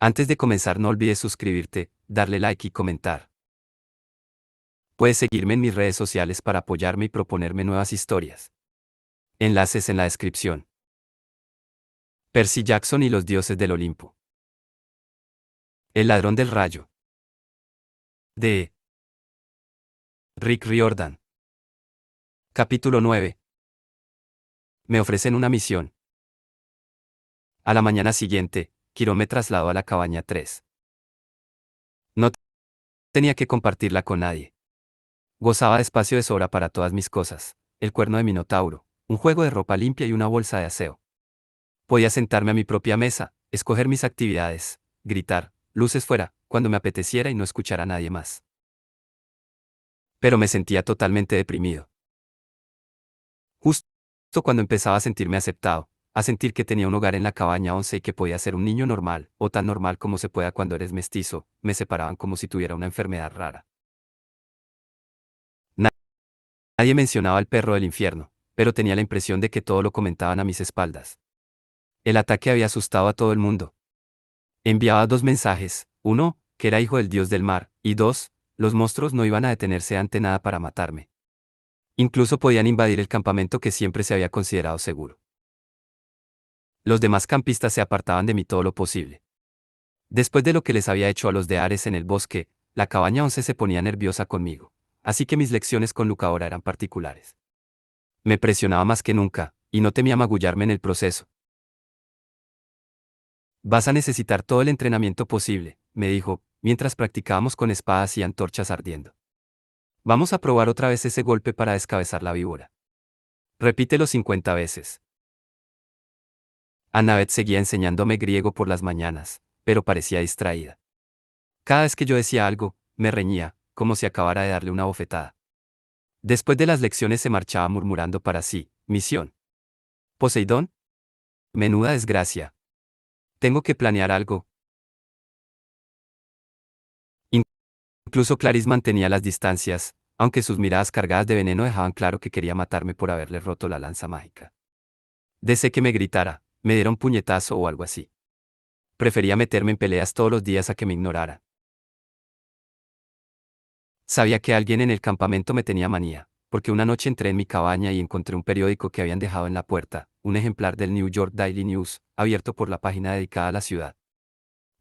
Antes de comenzar no olvides suscribirte, darle like y comentar. Puedes seguirme en mis redes sociales para apoyarme y proponerme nuevas historias. Enlaces en la descripción. Percy Jackson y los dioses del Olimpo. El ladrón del rayo. De Rick Riordan. Capítulo 9. Me ofrecen una misión. A la mañana siguiente, Quirón me trasladó a la cabaña 3. No tenía que compartirla con nadie. Gozaba de espacio de sobra para todas mis cosas, el cuerno de Minotauro, un juego de ropa limpia y una bolsa de aseo. Podía sentarme a mi propia mesa, escoger mis actividades, gritar, luces fuera, cuando me apeteciera y no escuchar a nadie más. Pero me sentía totalmente deprimido. Justo cuando empezaba a sentirme aceptado, a sentir que tenía un hogar en la cabaña 11 y que podía ser un niño normal, o tan normal como se pueda cuando eres mestizo, me separaban como si tuviera una enfermedad rara. Nadie mencionaba al perro del infierno, pero tenía la impresión de que todo lo comentaban a mis espaldas. El ataque había asustado a todo el mundo. Enviaba 2 mensajes, uno, que era hijo del dios del mar, y 2, los monstruos no iban a detenerse ante nada para matarme. Incluso podían invadir el campamento que siempre se había considerado seguro. Los demás campistas se apartaban de mí todo lo posible. Después de lo que les había hecho a los de Ares en el bosque, la cabaña 11 se ponía nerviosa conmigo, así que mis lecciones con Luca ahora eran particulares. Me presionaba más que nunca, y no temía magullarme en el proceso. Vas a necesitar todo el entrenamiento posible, me dijo, mientras practicábamos con espadas y antorchas ardiendo. Vamos a probar otra vez ese golpe para descabezar la víbora. Repítelo 50 veces. Annabeth seguía enseñándome griego por las mañanas, pero parecía distraída. Cada vez que yo decía algo, me reñía, como si acabara de darle una bofetada. Después de las lecciones se marchaba murmurando para sí, misión. Poseidón. Menuda desgracia. Tengo que planear algo. Incluso Clarice mantenía las distancias, aunque sus miradas cargadas de veneno dejaban claro que quería matarme por haberle roto la lanza mágica. Deseé que me gritara, me diera un puñetazo o algo así. Prefería meterme en peleas todos los días a que me ignorara. Sabía que alguien en el campamento me tenía manía, porque una noche entré en mi cabaña y encontré un periódico que habían dejado en la puerta, un ejemplar del New York Daily News, abierto por la página dedicada a la ciudad.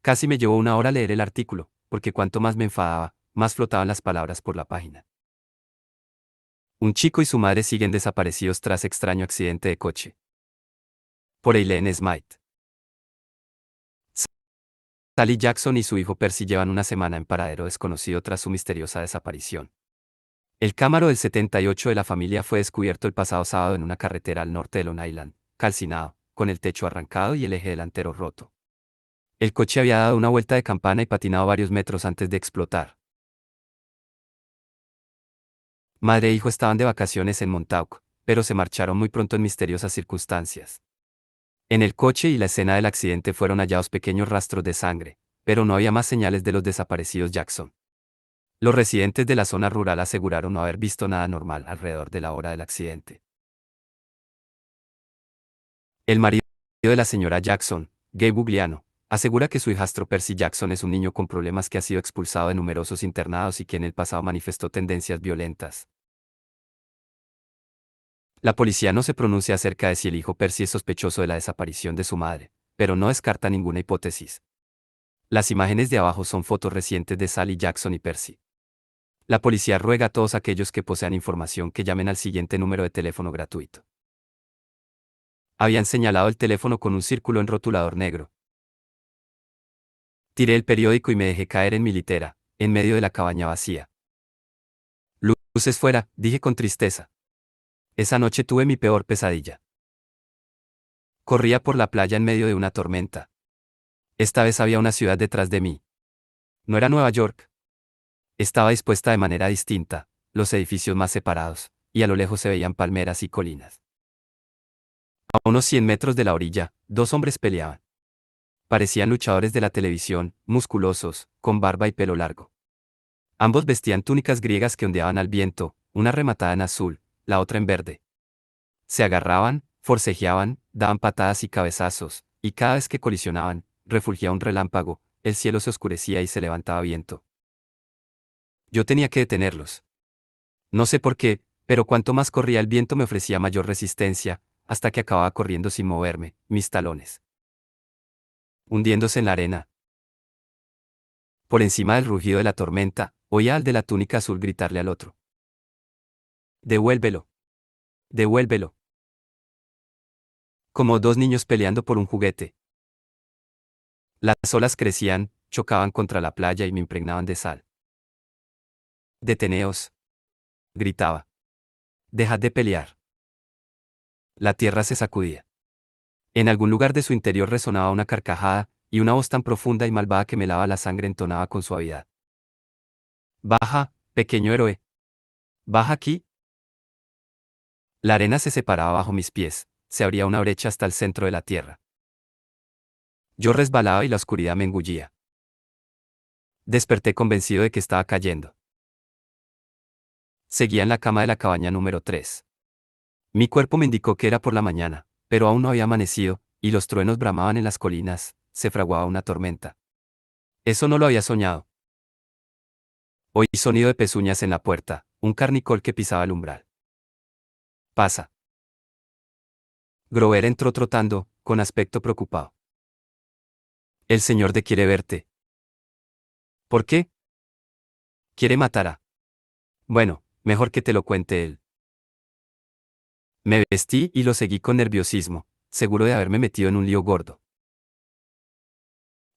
Casi me llevó una hora leer el artículo, porque cuanto más me enfadaba, más flotaban las palabras por la página. Un chico y su madre siguen desaparecidos tras extraño accidente de coche. Por Eileen Smythe. Sally Jackson y su hijo Percy llevan una semana en paradero desconocido tras su misteriosa desaparición. El Camaro del 78 de la familia fue descubierto el pasado sábado en una carretera al norte de Long Island, calcinado, con el techo arrancado y el eje delantero roto. El coche había dado una vuelta de campana y patinado varios metros antes de explotar. Madre e hijo estaban de vacaciones en Montauk, pero se marcharon muy pronto en misteriosas circunstancias. En el coche y la escena del accidente fueron hallados pequeños rastros de sangre, pero no había más señales de los desaparecidos Jackson. Los residentes de la zona rural aseguraron no haber visto nada normal alrededor de la hora del accidente. El marido de la señora Jackson, Gabe Bugliano, asegura que su hijastro Percy Jackson es un niño con problemas que ha sido expulsado de numerosos internados y que en el pasado manifestó tendencias violentas. La policía no se pronuncia acerca de si el hijo Percy es sospechoso de la desaparición de su madre, pero no descarta ninguna hipótesis. Las imágenes de abajo son fotos recientes de Sally Jackson y Percy. La policía ruega a todos aquellos que posean información que llamen al siguiente número de teléfono gratuito. Habían señalado el teléfono con un círculo en rotulador negro. Tiré el periódico y me dejé caer en mi litera, en medio de la cabaña vacía. Luces fuera, dije con tristeza. Esa noche tuve mi peor pesadilla. Corría por la playa en medio de una tormenta. Esta vez había una ciudad detrás de mí. No era Nueva York. Estaba dispuesta de manera distinta, los edificios más separados, y a lo lejos se veían palmeras y colinas. A unos 100 metros de la orilla, 2 hombres peleaban. Parecían luchadores de la televisión, musculosos, con barba y pelo largo. Ambos vestían túnicas griegas que ondeaban al viento, una rematada en azul, la otra en verde. Se agarraban, forcejeaban, daban patadas y cabezazos, y cada vez que colisionaban, refulgía un relámpago, el cielo se oscurecía y se levantaba viento. Yo tenía que detenerlos. No sé por qué, pero cuanto más corría el viento me ofrecía mayor resistencia, hasta que acababa corriendo sin moverme, mis talones hundiéndose en la arena. Por encima del rugido de la tormenta, oía al de la túnica azul gritarle al otro. Devuélvelo. Devuélvelo. Como dos niños peleando por un juguete. Las olas crecían, chocaban contra la playa y me impregnaban de sal. Deteneos. Gritaba. Dejad de pelear. La tierra se sacudía. En algún lugar de su interior resonaba una carcajada, y una voz tan profunda y malvada que me helaba la sangre entonaba con suavidad. Baja, pequeño héroe. Baja aquí. La arena se separaba bajo mis pies, se abría una brecha hasta el centro de la tierra. Yo resbalaba y la oscuridad me engullía. Desperté convencido de que estaba cayendo. Seguía en la cama de la cabaña número 3. Mi cuerpo me indicó que era por la mañana, pero aún no había amanecido, y los truenos bramaban en las colinas, se fraguaba una tormenta. Eso no lo había soñado. Oí sonido de pezuñas en la puerta, un carnicol que pisaba el umbral. Pasa. Grover entró trotando, con aspecto preocupado. El señor de quiere verte. ¿Por qué? Quiere matar a. Bueno, mejor que te lo cuente él. Me vestí y lo seguí con nerviosismo, seguro de haberme metido en un lío gordo.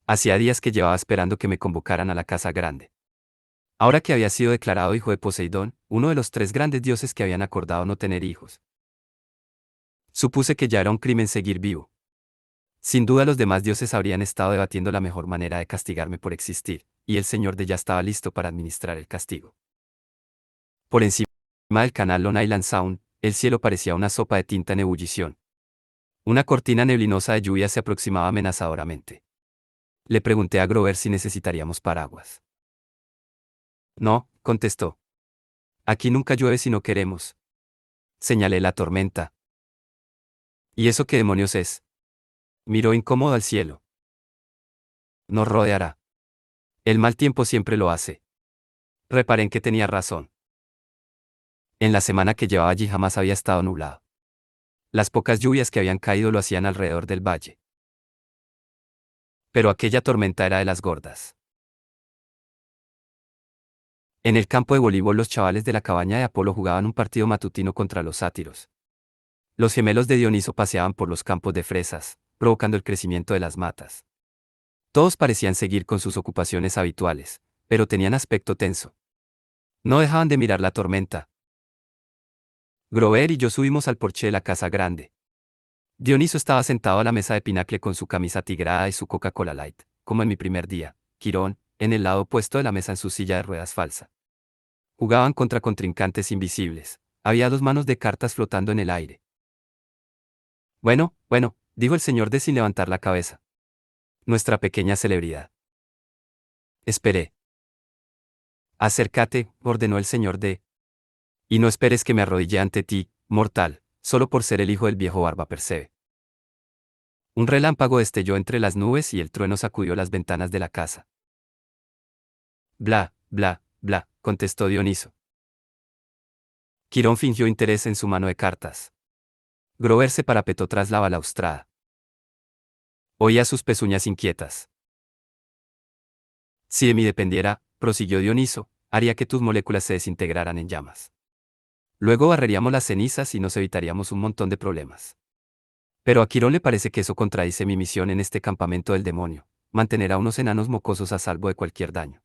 Hacía días que llevaba esperando que me convocaran a la casa grande. Ahora que había sido declarado hijo de Poseidón, uno de los 3 grandes dioses que habían acordado no tener hijos. Supuse que ya era un crimen seguir vivo. Sin duda los demás dioses habrían estado debatiendo la mejor manera de castigarme por existir, y el señor de ya estaba listo para administrar el castigo. Por encima del canal Long Island Sound, el cielo parecía una sopa de tinta en ebullición. Una cortina neblinosa de lluvia se aproximaba amenazadoramente. Le pregunté a Grover si necesitaríamos paraguas. No, contestó. Aquí nunca llueve si no queremos. Señalé la tormenta. ¿Y eso qué demonios es? Miró incómodo al cielo. Nos rodeará. El mal tiempo siempre lo hace. Reparé en que tenía razón. En la semana que llevaba allí jamás había estado nublado. Las pocas lluvias que habían caído lo hacían alrededor del valle. Pero aquella tormenta era de las gordas. En el campo de voleibol los chavales de la cabaña de Apolo jugaban un partido matutino contra los sátiros. Los gemelos de Dioniso paseaban por los campos de fresas, provocando el crecimiento de las matas. Todos parecían seguir con sus ocupaciones habituales, pero tenían aspecto tenso. No dejaban de mirar la tormenta. Grover y yo subimos al porche de la casa grande. Dioniso estaba sentado a la mesa de pinacle con su camisa tigrada y su Coca-Cola Light, como en mi primer día. Quirón, en el lado opuesto de la mesa en su silla de ruedas falsa. Jugaban contra contrincantes invisibles. Había 2 manos de cartas flotando en el aire. Bueno, dijo el señor D sin levantar la cabeza. Nuestra pequeña celebridad. Esperé. Acércate, ordenó el señor D. Y no esperes que me arrodille ante ti, mortal, solo por ser el hijo del viejo barba Persebe. Un relámpago destelló entre las nubes y el trueno sacudió las ventanas de la casa. Bla, bla, bla, contestó Dioniso. Quirón fingió interés en su mano de cartas. Grover se parapetó tras la balaustrada. Oía sus pezuñas inquietas. Si de mí dependiera, prosiguió Dioniso, haría que tus moléculas se desintegraran en llamas. Luego barreríamos las cenizas y nos evitaríamos un montón de problemas. Pero a Quirón le parece que eso contradice mi misión en este campamento del demonio, mantener a unos enanos mocosos a salvo de cualquier daño.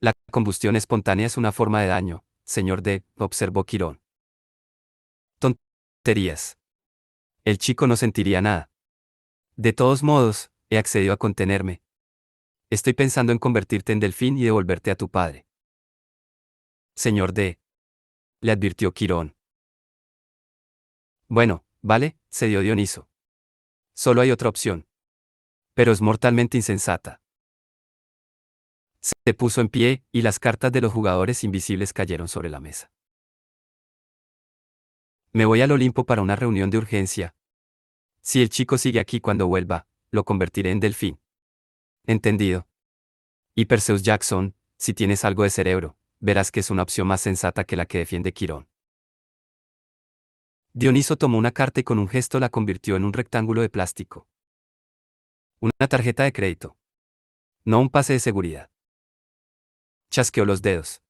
La combustión espontánea es una forma de daño, señor D, observó Quirón. Tonterías. El chico no sentiría nada. De todos modos, he accedido a contenerme. Estoy pensando en convertirte en delfín y devolverte a tu padre. Señor D, le advirtió Quirón. Bueno, vale, cedió Dioniso. Solo hay otra opción. Pero es mortalmente insensata. Se puso en pie, y las cartas de los jugadores invisibles cayeron sobre la mesa. Me voy al Olimpo para una reunión de urgencia. Si el chico sigue aquí cuando vuelva, lo convertiré en delfín. Entendido. Y Perseus Jackson, si tienes algo de cerebro, verás que es una opción más sensata que la que defiende Quirón. Dioniso tomó una carta y con un gesto la convirtió en un rectángulo de plástico. Una tarjeta de crédito. No un pase de seguridad. Chasqueó los dedos.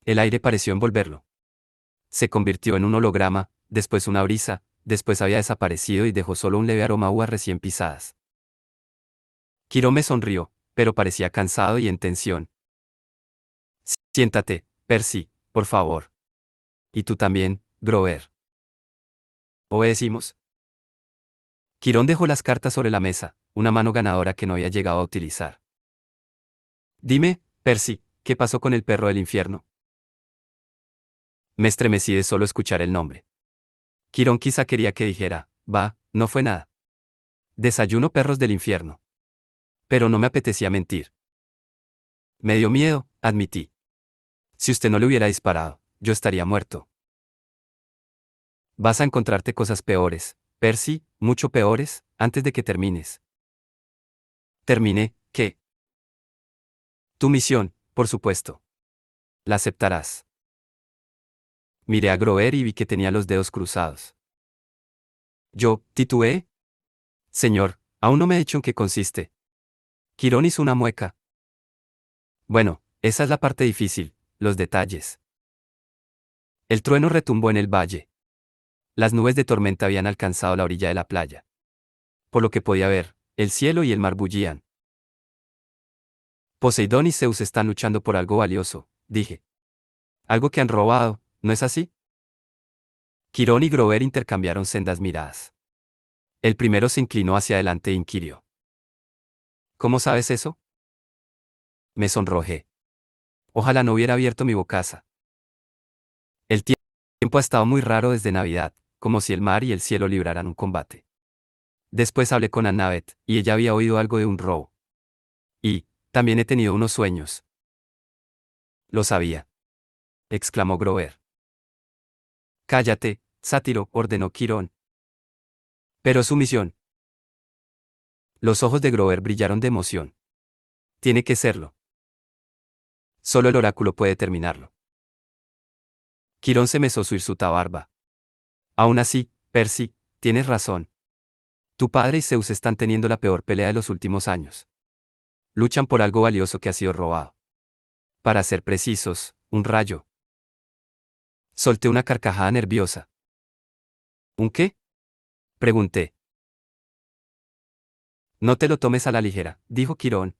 El aire pareció envolverlo. Se convirtió en un holograma, después una brisa, después había desaparecido y dejó solo un leve aroma a uvas recién pisadas. Quirón me sonrió, pero parecía cansado y en tensión. Siéntate, Percy, por favor. Y tú también, Grover. ¿Obedecimos? Quirón dejó las cartas sobre la mesa, una mano ganadora que no había llegado a utilizar. Dime, Percy, ¿qué pasó con el perro del infierno? Me estremecí de solo escuchar el nombre. Quirón quizá quería que dijera, va, no fue nada. Desayuno perros del infierno. Pero no me apetecía mentir. Me dio miedo, admití. Si usted no le hubiera disparado, yo estaría muerto. Vas a encontrarte cosas peores, Percy, mucho peores, antes de que termines. Terminé, ¿qué? Tu misión, por supuesto. La aceptarás. Miré a Grover y vi que tenía los dedos cruzados. Yo, titubeé. Señor, aún no me ha dicho en qué consiste. Quirón hizo una mueca. Bueno, esa es la parte difícil, los detalles. El trueno retumbó en el valle. Las nubes de tormenta habían alcanzado la orilla de la playa. Por lo que podía ver, el cielo y el mar bullían. Poseidón y Zeus están luchando por algo valioso, dije. Algo que han robado, ¿no es así? Quirón y Grover intercambiaron sendas miradas. El primero se inclinó hacia adelante e inquirió. ¿Cómo sabes eso? Me sonrojé. Ojalá no hubiera abierto mi bocaza. El tiempo ha estado muy raro desde Navidad, como si el mar y el cielo libraran un combate. Después hablé con Annabeth, y ella había oído algo de un robo. Y, también he tenido unos sueños. Lo sabía. Exclamó Grover. Cállate, sátiro, ordenó Quirón. Pero su misión. Los ojos de Grover brillaron de emoción. Tiene que serlo. Solo el oráculo puede terminarlo. Quirón se mesó su hirsuta barba. Aún así, Percy, tienes razón. Tu padre y Zeus están teniendo la peor pelea de los últimos años. Luchan por algo valioso que ha sido robado. Para ser precisos, un rayo. Solté una carcajada nerviosa. ¿Un qué? Pregunté. No te lo tomes a la ligera, dijo Quirón.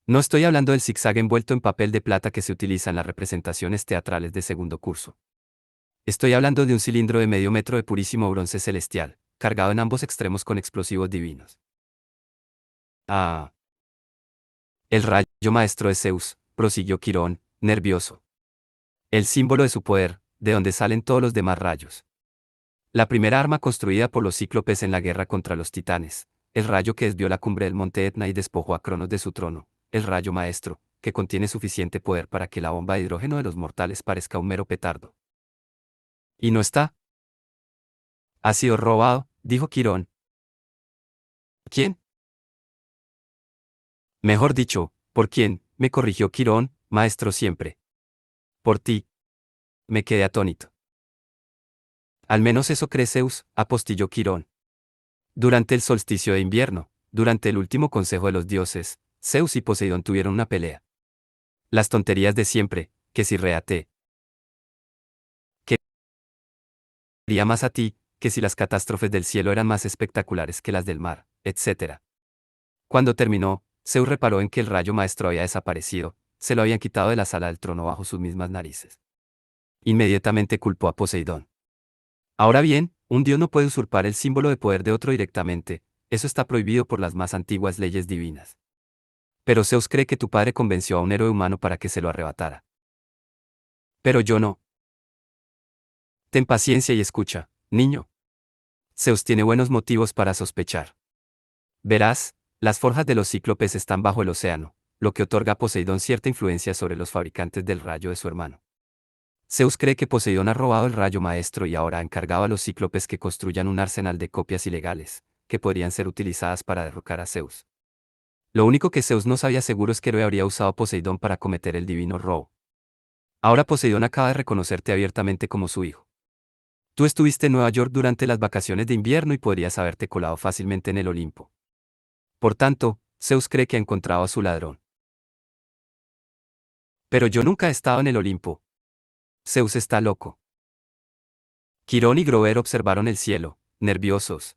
No estoy hablando del zigzag envuelto en papel de plata que se utiliza en las representaciones teatrales de segundo curso. Estoy hablando de un cilindro de medio metro de purísimo bronce celestial, cargado en ambos extremos con explosivos divinos. Ah. El rayo maestro de Zeus, prosiguió Quirón, nervioso. El símbolo de su poder, de donde salen todos los demás rayos. La primera arma construida por los cíclopes en la guerra contra los titanes, el rayo que desvió la cumbre del monte Etna y despojó a Cronos de su trono, el rayo maestro, que contiene suficiente poder para que la bomba de hidrógeno de los mortales parezca un mero petardo. ¿Y no está? Ha sido robado, dijo Quirón. ¿Quién? Mejor dicho, ¿por quién? Me corrigió Quirón, maestro siempre. Por ti. Me quedé atónito. Al menos eso cree Zeus, apostilló Quirón. Durante el solsticio de invierno, durante el último consejo de los dioses, Zeus y Poseidón tuvieron una pelea. Las tonterías de siempre, que si reaté. Quería más a ti, que si las catástrofes del cielo eran más espectaculares que las del mar, etc. Cuando terminó, Zeus reparó en que el rayo maestro había desaparecido, se lo habían quitado de la sala del trono bajo sus mismas narices. Inmediatamente culpó a Poseidón. Ahora bien, un dios no puede usurpar el símbolo de poder de otro directamente, eso está prohibido por las más antiguas leyes divinas. Pero Zeus cree que tu padre convenció a un héroe humano para que se lo arrebatara. Pero yo no. Ten paciencia y escucha, niño. Zeus tiene buenos motivos para sospechar. Verás, las forjas de los cíclopes están bajo el océano, lo que otorga a Poseidón cierta influencia sobre los fabricantes del rayo de su hermano. Zeus cree que Poseidón ha robado el rayo maestro y ahora ha encargado a los cíclopes que construyan un arsenal de copias ilegales, que podrían ser utilizadas para derrocar a Zeus. Lo único que Zeus no sabía seguro es que Héroe habría usado a Poseidón para cometer el divino robo. Ahora Poseidón acaba de reconocerte abiertamente como su hijo. Tú estuviste en Nueva York durante las vacaciones de invierno y podrías haberte colado fácilmente en el Olimpo. Por tanto, Zeus cree que ha encontrado a su ladrón. Pero yo nunca he estado en el Olimpo. Zeus está loco. Quirón y Grover observaron el cielo, nerviosos.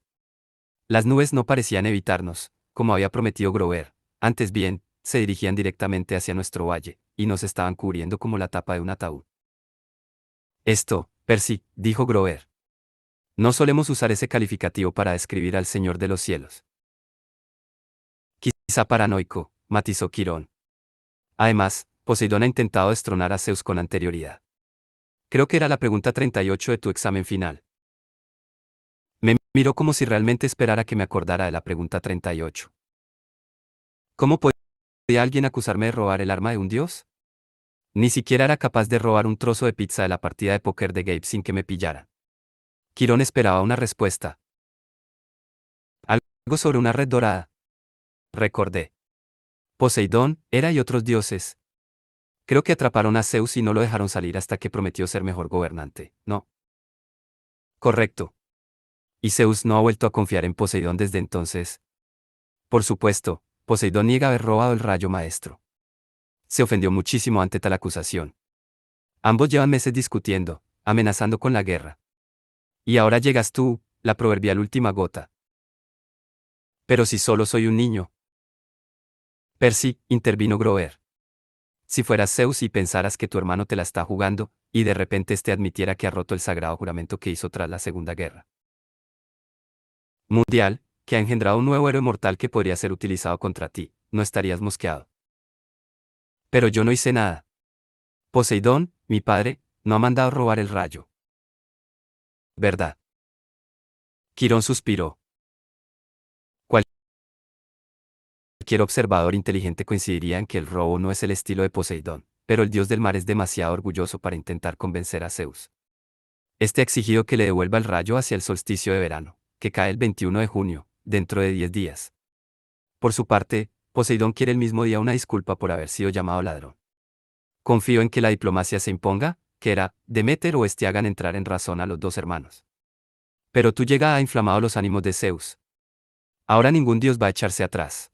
Las nubes no parecían evitarnos, como había prometido Grover, antes bien, se dirigían directamente hacia nuestro valle, y nos estaban cubriendo como la tapa de un ataúd. Esto, Percy, dijo Grover. No solemos usar ese calificativo para describir al Señor de los cielos. Quizá paranoico, matizó Quirón. Además, Poseidón ha intentado destronar a Zeus con anterioridad. Creo que era la pregunta 38 de tu examen final. Me miró como si realmente esperara que me acordara de la pregunta 38. ¿Cómo podía alguien acusarme de robar el arma de un dios? Ni siquiera era capaz de robar un trozo de pizza de la partida de póker de Gabe sin que me pillaran. Quirón esperaba una respuesta. Algo sobre una red dorada. Recordé. Poseidón, Hera y otros dioses. Creo que atraparon a Zeus y no lo dejaron salir hasta que prometió ser mejor gobernante, ¿no? Correcto. ¿Y Zeus no ha vuelto a confiar en Poseidón desde entonces? Por supuesto, Poseidón niega haber robado el rayo maestro. Se ofendió muchísimo ante tal acusación. Ambos llevan meses discutiendo, amenazando con la guerra. Y ahora llegas tú, la proverbial última gota. Pero si solo soy un niño. Percy, intervino Grover. Si fueras Zeus y pensaras que tu hermano te la está jugando, y de repente este admitiera que ha roto el sagrado juramento que hizo tras la Segunda Guerra Mundial, que ha engendrado un nuevo héroe mortal que podría ser utilizado contra ti, no estarías mosqueado. Pero yo no hice nada. Poseidón, mi padre, no ha mandado robar el rayo. ¿Verdad? Quirón suspiró. Cualquier observador inteligente coincidiría en que el robo no es el estilo de Poseidón, pero el dios del mar es demasiado orgulloso para intentar convencer a Zeus. Este ha exigido que le devuelva el rayo hacia el solsticio de verano, que cae el 21 de junio, dentro de 10 días. Por su parte, Poseidón quiere el mismo día una disculpa por haber sido llamado ladrón. Confío en que la diplomacia se imponga, que Hera, Deméter o este hagan entrar en razón a los dos hermanos. Pero tu llegada ha inflamado los ánimos de Zeus. Ahora ningún dios va a echarse atrás.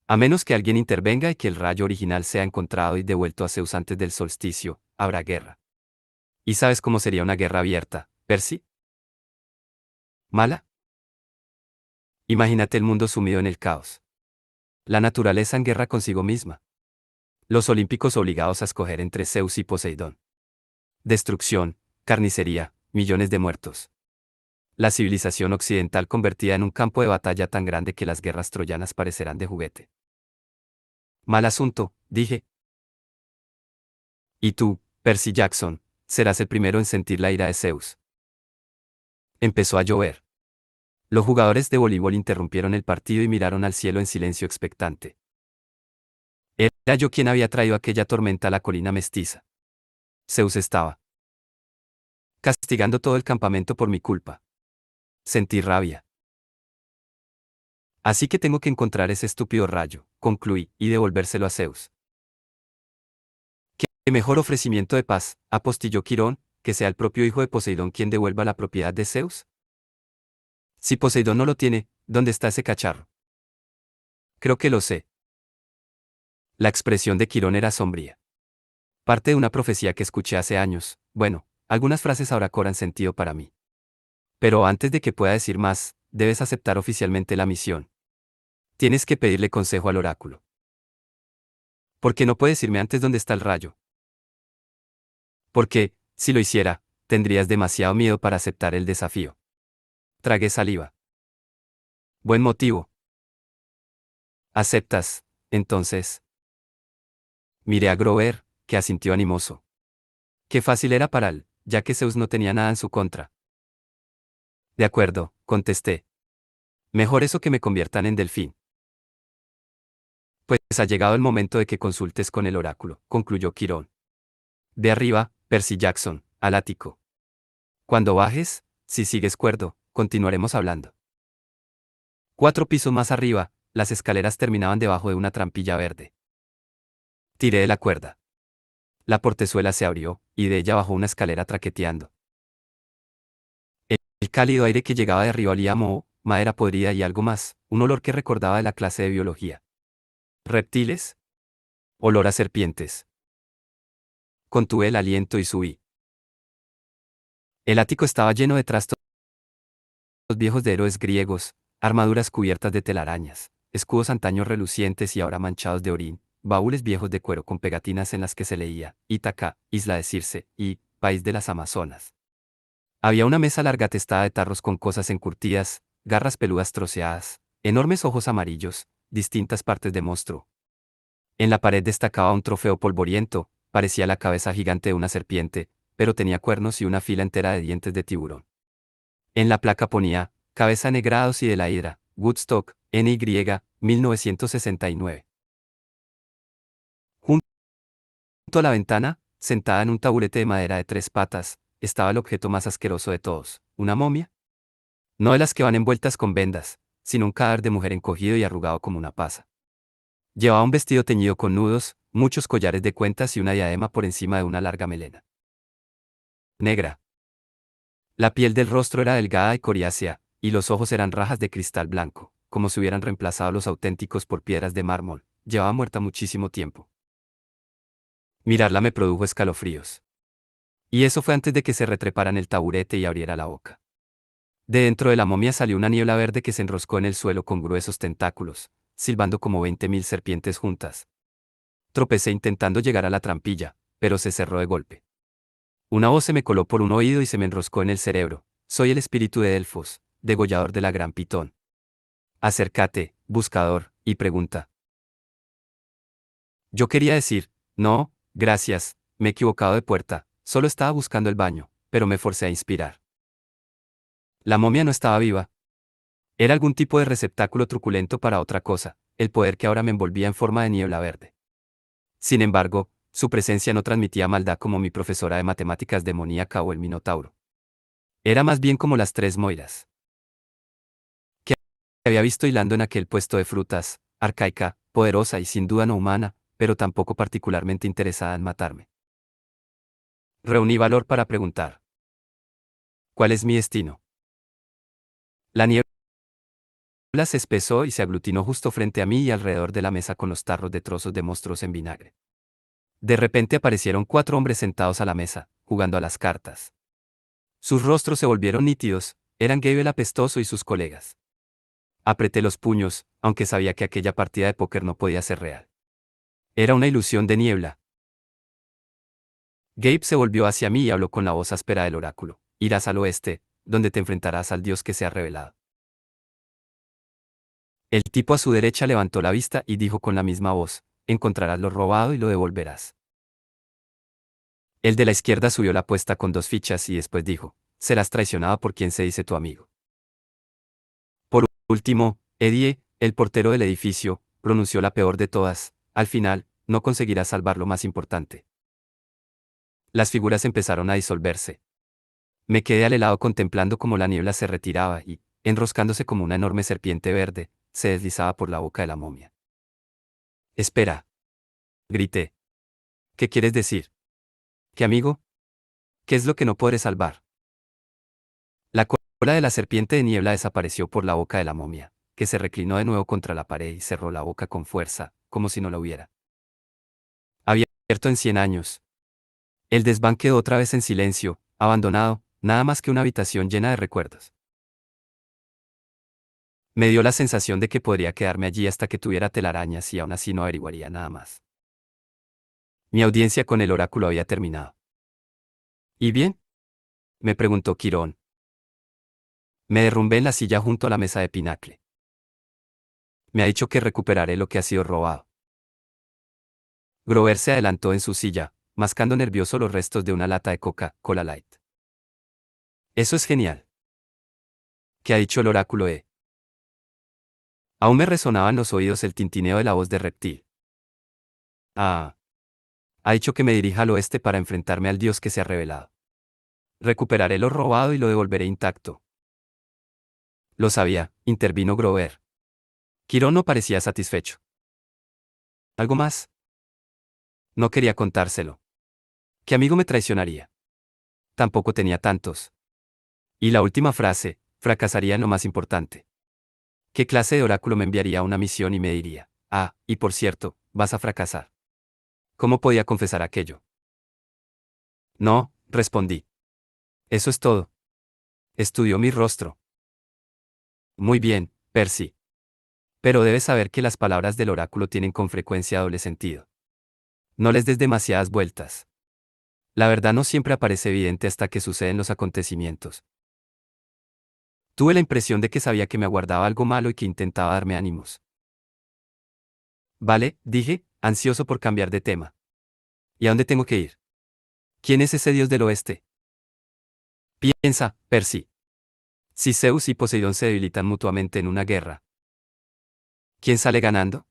A menos que alguien intervenga y que el rayo original sea encontrado y devuelto a Zeus antes del solsticio, habrá guerra. ¿Y sabes cómo sería una guerra abierta, Percy? ¿Mala? Imagínate el mundo sumido en el caos. La naturaleza en guerra consigo misma. Los olímpicos obligados a escoger entre Zeus y Poseidón. Destrucción, carnicería, millones de muertos. La civilización occidental convertida en un campo de batalla tan grande que las guerras troyanas parecerán de juguete. Mal asunto, dije. Y tú, Percy Jackson, serás el primero en sentir la ira de Zeus. Empezó a llover. Los jugadores de voleibol interrumpieron el partido y miraron al cielo en silencio expectante. Era yo quien había traído aquella tormenta a la colina mestiza. Zeus estaba castigando todo el campamento por mi culpa. Sentí rabia. Así que tengo que encontrar ese estúpido rayo, concluí, y devolvérselo a Zeus. ¿Qué mejor ofrecimiento de paz, apostilló Quirón, que sea el propio hijo de Poseidón quien devuelva la propiedad de Zeus? Si Poseidón no lo tiene, ¿dónde está ese cacharro? Creo que lo sé. La expresión de Quirón era sombría. Parte de una profecía que escuché hace años, bueno, algunas frases ahora cobran sentido para mí. Pero antes de que pueda decir más, debes aceptar oficialmente la misión. Tienes que pedirle consejo al oráculo. ¿Por qué no puedes decirme antes dónde está el rayo? Porque, si lo hiciera, tendrías demasiado miedo para aceptar el desafío. Tragué saliva. Buen motivo. ¿Aceptas, entonces? Miré a Grover, que asintió animoso. Qué fácil era para él, ya que Zeus no tenía nada en su contra. De acuerdo, contesté. Mejor eso que me conviertan en delfín. Pues ha llegado el momento de que consultes con el oráculo, concluyó Quirón. De arriba, Percy Jackson, al ático. Cuando bajes, si sigues cuerdo, continuaremos hablando. 4 pisos más arriba, las escaleras terminaban debajo de una trampilla verde. Tiré de la cuerda. La portezuela se abrió, y de ella bajó una escalera traqueteando. El cálido aire que llegaba de arriba olía a moho, madera podrida y algo más, un olor que recordaba de la clase de biología. ¿Reptiles? Olor a serpientes. Contuve el aliento y subí. El ático estaba lleno de trastos viejos de héroes griegos, armaduras cubiertas de telarañas, escudos antaños relucientes y ahora manchados de orín, baúles viejos de cuero con pegatinas en las que se leía, Ítaca, isla de Circe, y, país de las Amazonas. Había una mesa larga atestada de tarros con cosas encurtidas, garras peludas troceadas, enormes ojos amarillos, distintas partes de monstruo. En la pared destacaba un trofeo polvoriento, parecía la cabeza gigante de una serpiente, pero tenía cuernos y una fila entera de dientes de tiburón. En la placa ponía, cabeza negrados y de la hidra, Woodstock, NY, 1969. Junto a la ventana, sentada en un taburete de madera de 3 patas, estaba el objeto más asqueroso de todos, una momia. No de las que van envueltas con vendas, sino un cadáver de mujer encogido y arrugado como una pasa. Llevaba un vestido teñido con nudos, muchos collares de cuentas y una diadema por encima de una larga melena negra. La piel del rostro era delgada y coriácea, y los ojos eran rajas de cristal blanco, como si hubieran reemplazado a los auténticos por piedras de mármol. Llevaba muerta muchísimo tiempo. Mirarla me produjo escalofríos. Y eso fue antes de que se retrepara en el taburete y abriera la boca. De dentro de la momia salió una niebla verde que se enroscó en el suelo con gruesos tentáculos, silbando como 20.000 serpientes juntas. Tropecé intentando llegar a la trampilla, pero se cerró de golpe. Una voz se me coló por un oído y se me enroscó en el cerebro. Soy el espíritu de Delfos, degollador de la gran pitón. Acércate, buscador, y pregunta. Yo quería decir, no, gracias, me he equivocado de puerta, solo estaba buscando el baño, pero me forcé a inspirar. La momia no estaba viva. Era algún tipo de receptáculo truculento para otra cosa, el poder que ahora me envolvía en forma de niebla verde. Sin embargo, su presencia no transmitía maldad como mi profesora de matemáticas demoníaca o el Minotauro. Era más bien como las 3 Moiras que había visto hilando en aquel puesto de frutas, arcaica, poderosa y sin duda no humana, pero tampoco particularmente interesada en matarme. Reuní valor para preguntar. ¿Cuál es mi destino? La niebla se espesó y se aglutinó justo frente a mí y alrededor de la mesa con los tarros de trozos de monstruos en vinagre. De repente aparecieron 4 hombres sentados a la mesa, jugando a las cartas. Sus rostros se volvieron nítidos, eran Gabe el apestoso y sus colegas. Apreté los puños, aunque sabía que aquella partida de póker no podía ser real. Era una ilusión de niebla. Gabe se volvió hacia mí y habló con la voz áspera del oráculo. Irás al oeste, donde te enfrentarás al Dios que se ha revelado. El tipo a su derecha levantó la vista y dijo con la misma voz, encontrarás lo robado y lo devolverás. El de la izquierda subió la apuesta con 2 fichas y después dijo, serás traicionado por quien se dice tu amigo. Por último, Eddie, el portero del edificio, pronunció la peor de todas, al final, no conseguirás salvar lo más importante. Las figuras empezaron a disolverse. Me quedé al helado contemplando cómo la niebla se retiraba y, enroscándose como una enorme serpiente verde, se deslizaba por la boca de la momia. Espera. Grité. ¿Qué quieres decir? ¿Qué amigo? ¿Qué es lo que no podré salvar? La cola de la serpiente de niebla desapareció por la boca de la momia, que se reclinó de nuevo contra la pared y cerró la boca con fuerza, como si no la hubiera abierto en 100 años. El desván quedó otra vez en silencio, abandonado, nada más que una habitación llena de recuerdos. Me dio la sensación de que podría quedarme allí hasta que tuviera telarañas y aún así no averiguaría nada más. Mi audiencia con el oráculo había terminado. ¿Y bien? Me preguntó Quirón. Me derrumbé en la silla junto a la mesa de pinacle. Me ha dicho que recuperaré lo que ha sido robado. Grover se adelantó en su silla, mascando nervioso los restos de una lata de Coca-Cola Light. Eso es genial. ¿Qué ha dicho el oráculo? Aún me resonaba en los oídos el tintineo de la voz de Reptil. Ah. Ha dicho que me dirija al oeste para enfrentarme al Dios que se ha revelado. Recuperaré lo robado y lo devolveré intacto. Lo sabía, intervino Grover. Quirón no parecía satisfecho. ¿Algo más? No quería contárselo. ¿Qué amigo me traicionaría? Tampoco tenía tantos. Y la última frase, fracasaría en lo más importante. ¿Qué clase de oráculo me enviaría a una misión y me diría, ah, y por cierto, vas a fracasar? ¿Cómo podía confesar aquello? No, respondí. Eso es todo. Estudió mi rostro. Muy bien, Percy. Pero debes saber que las palabras del oráculo tienen con frecuencia doble sentido. No les des demasiadas vueltas. La verdad no siempre aparece evidente hasta que suceden los acontecimientos. Tuve la impresión de que sabía que me aguardaba algo malo y que intentaba darme ánimos. Vale, dije, ansioso por cambiar de tema. ¿Y a dónde tengo que ir? ¿Quién es ese dios del oeste? Piensa, Percy. Si Zeus y Poseidón se debilitan mutuamente en una guerra, ¿quién sale ganando?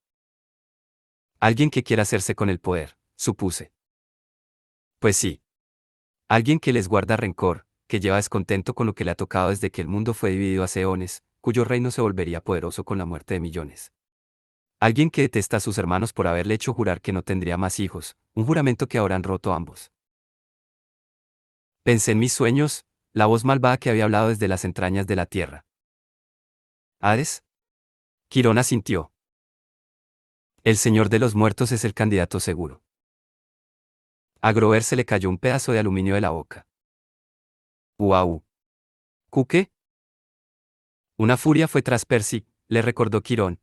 Alguien que quiera hacerse con el poder, supuse. Pues sí. Alguien que les guarda rencor, que lleva descontento con lo que le ha tocado desde que el mundo fue dividido hace eones, cuyo reino se volvería poderoso con la muerte de millones. Alguien que detesta a sus hermanos por haberle hecho jurar que no tendría más hijos, un juramento que ahora han roto ambos. Pensé en mis sueños, la voz malvada que había hablado desde las entrañas de la tierra. ¿Hades? Quirón asintió. El señor de los muertos es el candidato seguro. A Grover se le cayó un pedazo de aluminio de la boca. ¡Uau! ¿Cuque? Una furia fue tras Percy, le recordó Quirón.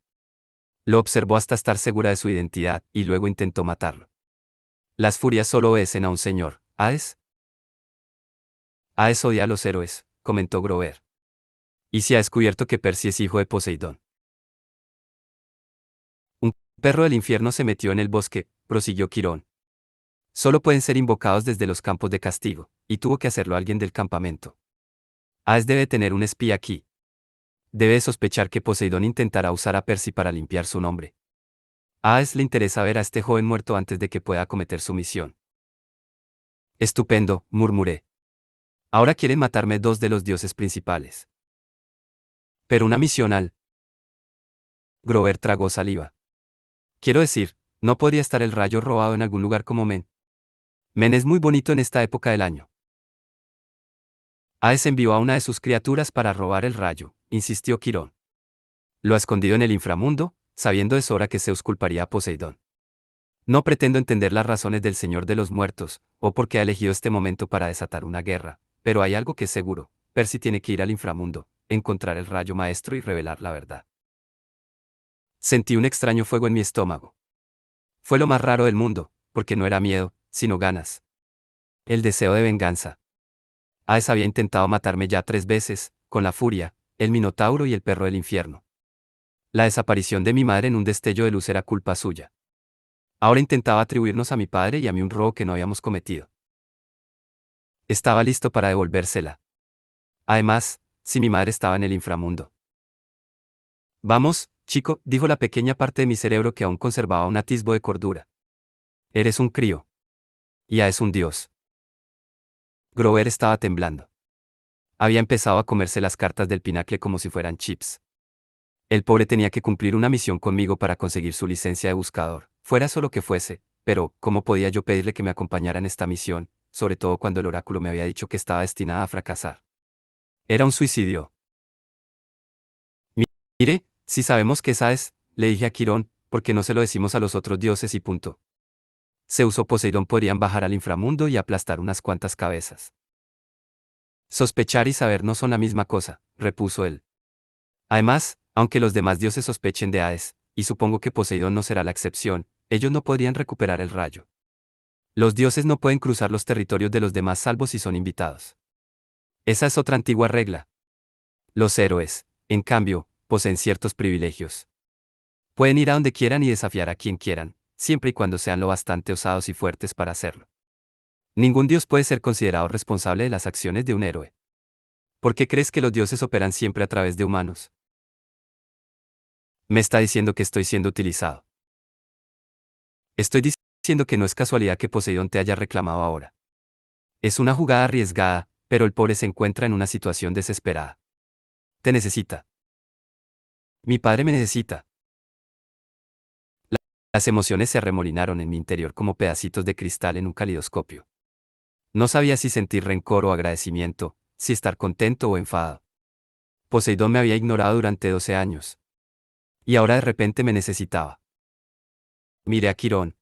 Lo observó hasta estar segura de su identidad, y luego intentó matarlo. Las furias solo obedecen a un señor, ¿Hades? Hades odia a los héroes, comentó Grover. Y se ha descubierto que Percy es hijo de Poseidón. Un perro del infierno se metió en el bosque, prosiguió Quirón. Solo pueden ser invocados desde los campos de castigo, y tuvo que hacerlo alguien del campamento. Hades debe tener un espía aquí. Debe sospechar que Poseidón intentará usar a Percy para limpiar su nombre. A Hades le interesa ver a este joven muerto antes de que pueda acometer su misión. Estupendo, murmuré. Ahora quieren matarme dos de los dioses principales. Pero una misión al... Grover tragó saliva. Quiero decir, ¿no podría estar el rayo robado en algún lugar como Men? Men es muy bonito en esta época del año. Hades envió a una de sus criaturas para robar el rayo, insistió Quirón. Lo ha escondido en el inframundo, sabiendo de sobra que Zeus culparía a Poseidón. No pretendo entender las razones del Señor de los Muertos, o por qué ha elegido este momento para desatar una guerra, pero hay algo que es seguro, Percy tiene que ir al inframundo, encontrar el rayo maestro y revelar la verdad. Sentí un extraño fuego en mi estómago. Fue lo más raro del mundo, porque no era miedo, sino ganas. El deseo de venganza. Hades había intentado matarme ya 3 veces, con la furia, el minotauro y el perro del infierno. La desaparición de mi madre en un destello de luz era culpa suya. Ahora intentaba atribuirnos a mi padre y a mí un robo que no habíamos cometido. Estaba listo para devolvérsela. Además, si mi madre estaba en el inframundo. Vamos, chico, dijo la pequeña parte de mi cerebro que aún conservaba un atisbo de cordura. Eres un crío. Ya es un dios. Grover estaba temblando. Había empezado a comerse las cartas del pinacle como si fueran chips. El pobre tenía que cumplir una misión conmigo para conseguir su licencia de buscador, fuera eso lo que fuese, pero ¿cómo podía yo pedirle que me acompañara en esta misión, sobre todo cuando el oráculo me había dicho que estaba destinada a fracasar? Era un suicidio. Mire, si sabemos que esa es, le dije a Quirón, ¿por qué no se lo decimos a los otros dioses y punto? Zeus o Poseidón podrían bajar al inframundo y aplastar unas cuantas cabezas. Sospechar y saber no son la misma cosa, repuso él. Además, aunque los demás dioses sospechen de Hades, y supongo que Poseidón no será la excepción, ellos no podrían recuperar el rayo. Los dioses no pueden cruzar los territorios de los demás salvo si son invitados. Esa es otra antigua regla. Los héroes, en cambio, poseen ciertos privilegios. Pueden ir a donde quieran y desafiar a quien quieran, siempre y cuando sean lo bastante osados y fuertes para hacerlo. Ningún dios puede ser considerado responsable de las acciones de un héroe. ¿Por qué crees que los dioses operan siempre a través de humanos? Me está diciendo que estoy siendo utilizado. Estoy diciendo que no es casualidad que Poseidón te haya reclamado ahora. Es una jugada arriesgada, pero el pobre se encuentra en una situación desesperada. Te necesita. Mi padre me necesita. Las emociones se arremolinaron en mi interior como pedacitos de cristal en un calidoscopio. No sabía si sentir rencor o agradecimiento, si estar contento o enfadado. Poseidón me había ignorado durante 12 años. Y ahora de repente me necesitaba. Miré a Quirón.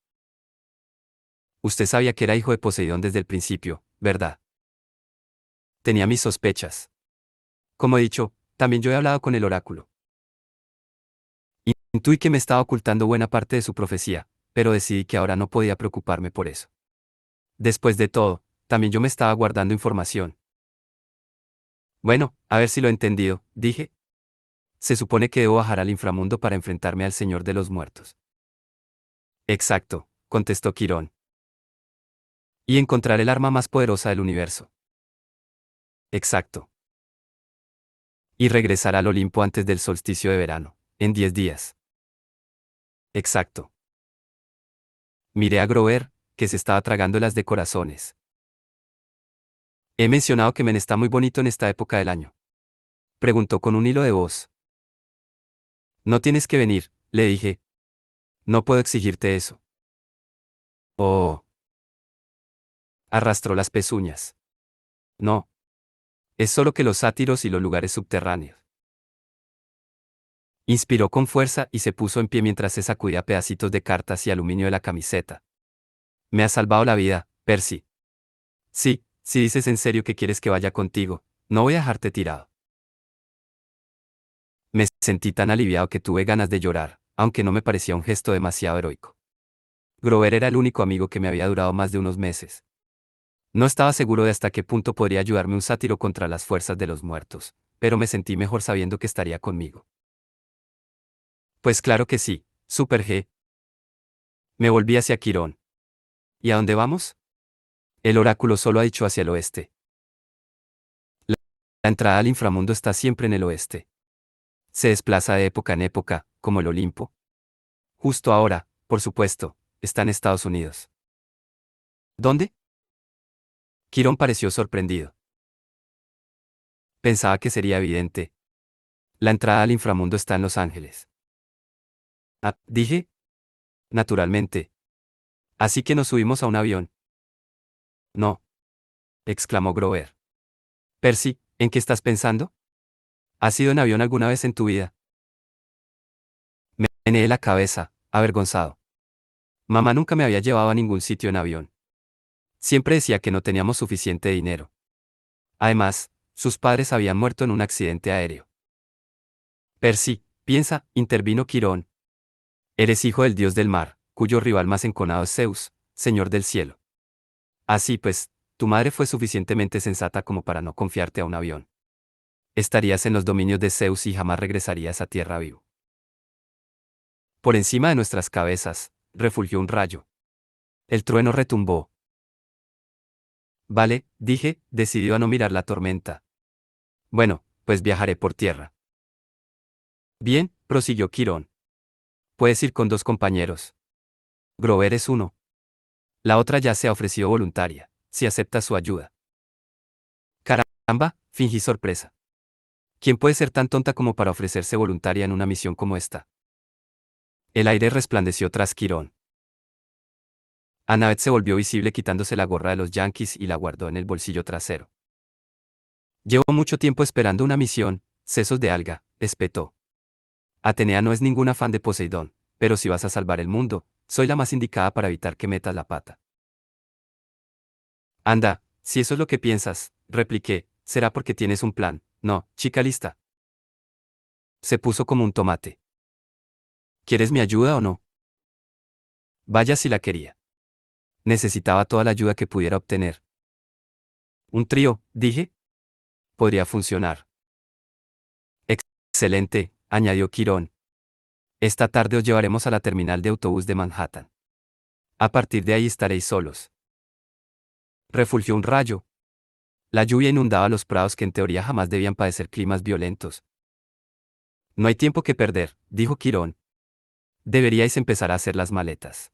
Usted sabía que era hijo de Poseidón desde el principio, ¿verdad? Tenía mis sospechas. Como he dicho, también yo he hablado con el oráculo. Intuí que me estaba ocultando buena parte de su profecía, pero decidí que ahora no podía preocuparme por eso. Después de todo, también yo me estaba guardando información. Bueno, a ver si lo he entendido, dije. Se supone que debo bajar al inframundo para enfrentarme al Señor de los Muertos. Exacto, contestó Quirón. Y encontrar el arma más poderosa del universo. Exacto. Y regresar al Olimpo antes del solsticio de verano, en 10 días. Exacto. Miré a Grover, que se estaba tragando las de corazones. He mencionado que Men está muy bonito en esta época del año. Preguntó con un hilo de voz. No tienes que venir, le dije. No puedo exigirte eso. Oh. Arrastró las pezuñas. No. Es solo que los sátiros y los lugares subterráneos. Inspiró con fuerza y se puso en pie mientras se sacudía pedacitos de cartas y aluminio de la camiseta. Me has salvado la vida, Percy. Sí, si dices en serio que quieres que vaya contigo, no voy a dejarte tirado. Me sentí tan aliviado que tuve ganas de llorar, aunque no me parecía un gesto demasiado heroico. Grover era el único amigo que me había durado más de unos meses. No estaba seguro de hasta qué punto podría ayudarme un sátiro contra las fuerzas de los muertos, pero me sentí mejor sabiendo que estaría conmigo. Pues claro que sí, Super G. Me volví hacia Quirón. ¿Y a dónde vamos? El oráculo solo ha dicho hacia el oeste. La entrada al inframundo está siempre en el oeste. Se desplaza de época en época, como el Olimpo. Justo ahora, por supuesto, está en Estados Unidos. ¿Dónde? Quirón pareció sorprendido. Pensaba que sería evidente. La entrada al inframundo está en Los Ángeles. Ah, dije. Naturalmente. Así que nos subimos a un avión. No, exclamó Grover. Percy, ¿en qué estás pensando? ¿Has ido en avión alguna vez en tu vida? Me meneé la cabeza, avergonzado. Mamá nunca me había llevado a ningún sitio en avión. Siempre decía que no teníamos suficiente dinero. Además, sus padres habían muerto en un accidente aéreo. Percy, piensa, intervino Quirón. Eres hijo del dios del mar, cuyo rival más enconado es Zeus, señor del cielo. Así pues, tu madre fue suficientemente sensata como para no confiarte a un avión. Estarías en los dominios de Zeus y jamás regresarías a tierra vivo. Por encima de nuestras cabezas, refulgió un rayo. El trueno retumbó. Vale, dije, decidido a no mirar la tormenta. Bueno, pues viajaré por tierra. Bien, prosiguió Quirón. Puedes ir con 2 compañeros. Grover es uno. La otra ya se ha ofrecido voluntaria, si aceptas su ayuda. Caramba, fingí sorpresa. ¿Quién puede ser tan tonta como para ofrecerse voluntaria en una misión como esta? El aire resplandeció tras Quirón. Annabeth se volvió visible quitándose la gorra de los Yankees y la guardó en el bolsillo trasero. Llevo mucho tiempo esperando una misión, sesos de alga, espetó. Atenea no es ninguna fan de Poseidón, pero si vas a salvar el mundo, soy la más indicada para evitar que metas la pata. Anda, si eso es lo que piensas, repliqué, será porque tienes un plan, no, chica lista. Se puso como un tomate. ¿Quieres mi ayuda o no? Vaya si la quería. Necesitaba toda la ayuda que pudiera obtener. Un trío, dije. Podría funcionar. Excelente, añadió Quirón. Esta tarde os llevaremos a la terminal de autobús de Manhattan. A partir de ahí estaréis solos. Refulgió un rayo. La lluvia inundaba los prados que en teoría jamás debían padecer climas violentos. No hay tiempo que perder, dijo Quirón. Deberíais empezar a hacer las maletas.